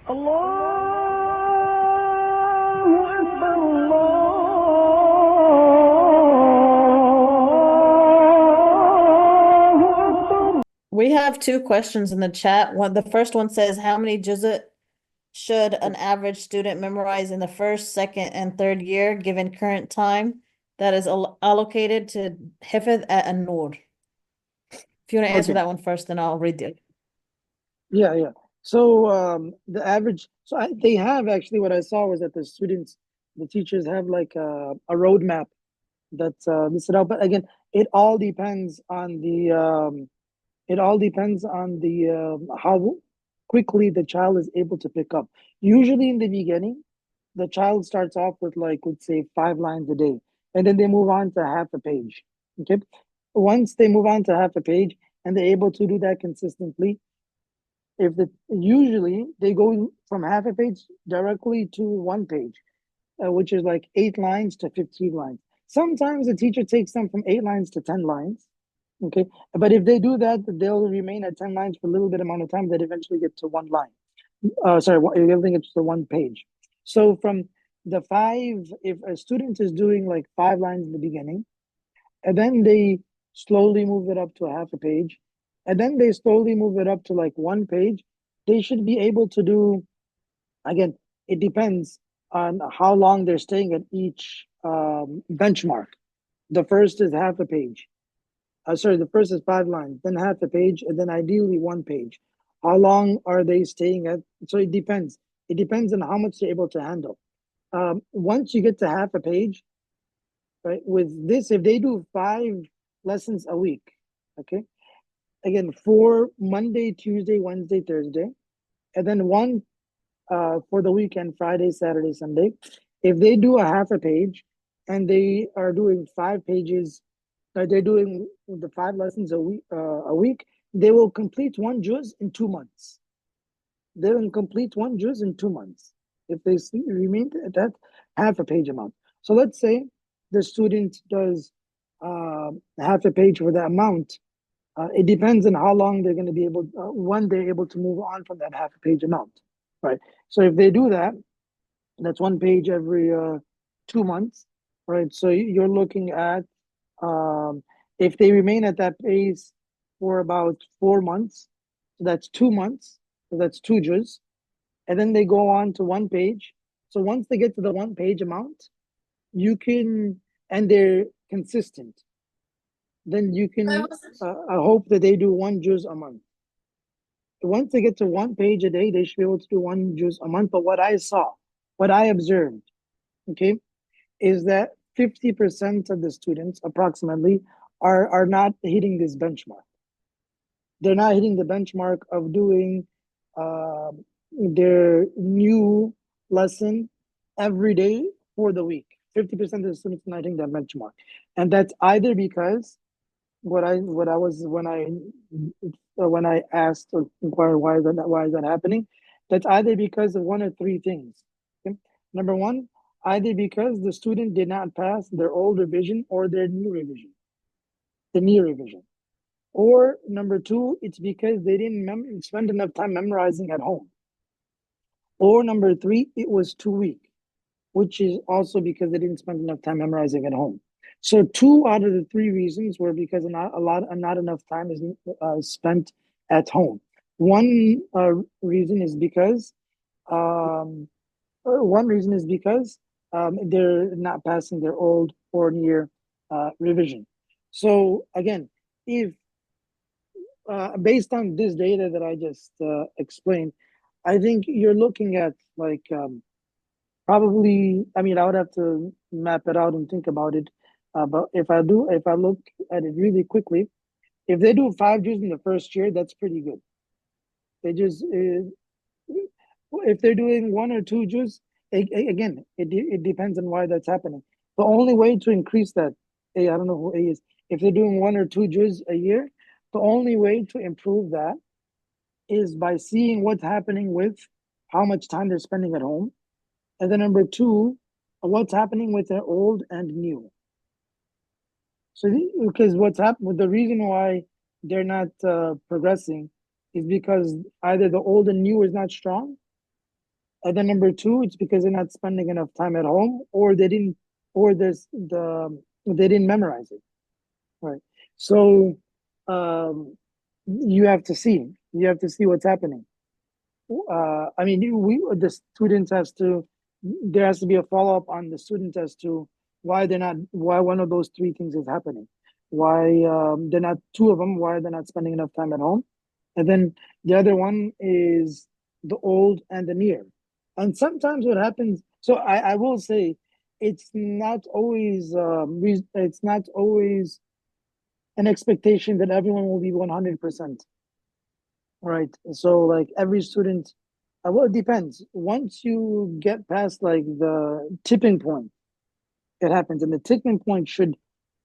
Allahu Akbar, Allahu Akbar. We have two questions in the chat. The first one says, how many juz' should an average student memorize in the first, second, and third year, given current time that is allocated to Hifdh at An-Noor? If you want to answer Okay. that one first, then I'll read it. Yeah, yeah. So the average, they have actually, what I saw was that the teachers have like a roadmap that's listed out. But again, it all depends on the how quickly the child is able to pick up. Usually in the beginning, the child starts off with like, let's say, 5 lines a day, and then they move on to half a page. Okay. Once they move on to half a page and they're able to do that consistently, if the usually they go from half a page directly to 1 page, which is like 8 lines to 15 lines. Sometimes the teacher takes them from 8 lines to 10 lines. Okay. But if they do that, they'll remain at 10 lines for a little bit amount of time that eventually get to one line. Sorry, everything gets to 1 page. So from the five, if a student is doing like 5 lines in the beginning, and then they slowly move it up to a half a page, and then they slowly move it up to like 1 page, they should be able to do, again, it depends on how long they're staying at each benchmark. The first is half a page. Sorry, the first is 5 lines, then half a page, and then ideally 1 page. How long are they staying at? So it depends. It depends on how much they're able to handle. Once you get to half a page, right, with this, if they do 5 lessons a week, okay, again, for Monday, Tuesday, Wednesday, Thursday, and then one for the weekend, Friday, Saturday, Sunday. If they do a half a page and they are doing 5 pages, they're doing the 5 lessons a week, they will complete one juz in 2 months. They will complete one juz in 2 months if they remain at that half a page amount. So let's say the student does half a page for the amount. It depends on how long they're going to be able, when they're able to move on from that half a page amount, right? So if they do that, that's 1 page every 2 months, right? So you're looking at, um, if they remain at that pace for about 4 months, so that's 2 months, so that's two juz, and then they go on to 1 page. So once they get to the 1 page amount, you can, and they're consistent, then you can hope that they do one juz a month. Once they get to 1 page a day, they should be able to do one juz a month. But what I saw, what I observed, okay, is that 50% of the students approximately are not hitting this benchmark. They're not hitting the benchmark of doing uh, their new lesson every day for the week. 50% of the students are not hitting that benchmark. And that's either because what I was when I asked or inquired why is that happening, that's either because of one of three things. Okay? Number one, either because the student did not pass their old revision or their new revision, the new revision, or number two, it's because they didn't spend enough time memorizing at home, or number three, it was too weak, which is also because they didn't spend enough time memorizing at home. So 2 out of the 3 reasons were because not enough time is spent at home. One reason is because um, they're not passing their old or near revision. So again, if based on this data that I just explained, I think you're looking at like probably, I mean, I would have to map it out and think about it. But if I look at it really quickly, if they do 5 juz in the first year, that's pretty good. They just, if they're doing 1 or 2 juz, again, it depends on why that's happening. The only way to increase that, I don't know who A is, if they're doing 1 or 2 juz a year, the only way to improve that is by seeing what's happening with how much time they're spending at home. And then number two, what's happening with their old and new. So because what's happened, the reason why they're not progressing is because either the old and new is not strong, And then number two, it's because they're not spending enough time at home, or they didn't, or they didn't memorize it, right? So you have to see, what's happening. I mean, the students has to, there has to be a follow up on the students as to why one of those three things is happening, why they're not two of them, why they're not spending enough time at home, and then the other one is the old and the near. And sometimes what happens, so I will say, it's not always an expectation that everyone will be 100%. Right. So like every student, well, it depends. Once you get past like the tipping point, it happens, and the tipping point should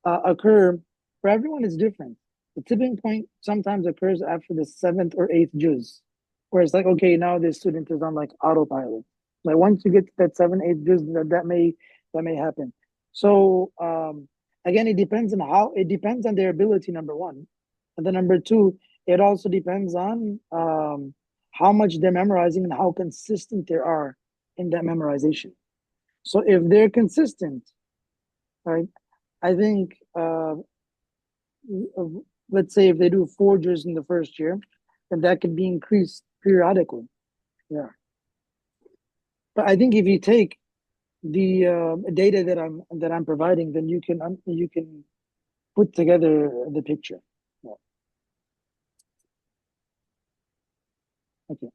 occur for everyone is different. The tipping point sometimes occurs after the seventh or eighth juz, where it's like, okay, now this student is on like autopilot. Like once you get to that seven, eighth juz, that may happen. So again, it depends on their ability, number one, and then number two, it also depends on how much they're memorizing and how consistent they are in that memorization. So if they're consistent, right, I think let's say if they do four juz in the first year, then that could be increased periodically. Yeah, but I think if you take the data that I'm providing, then you can put together the picture. Yeah. Okay.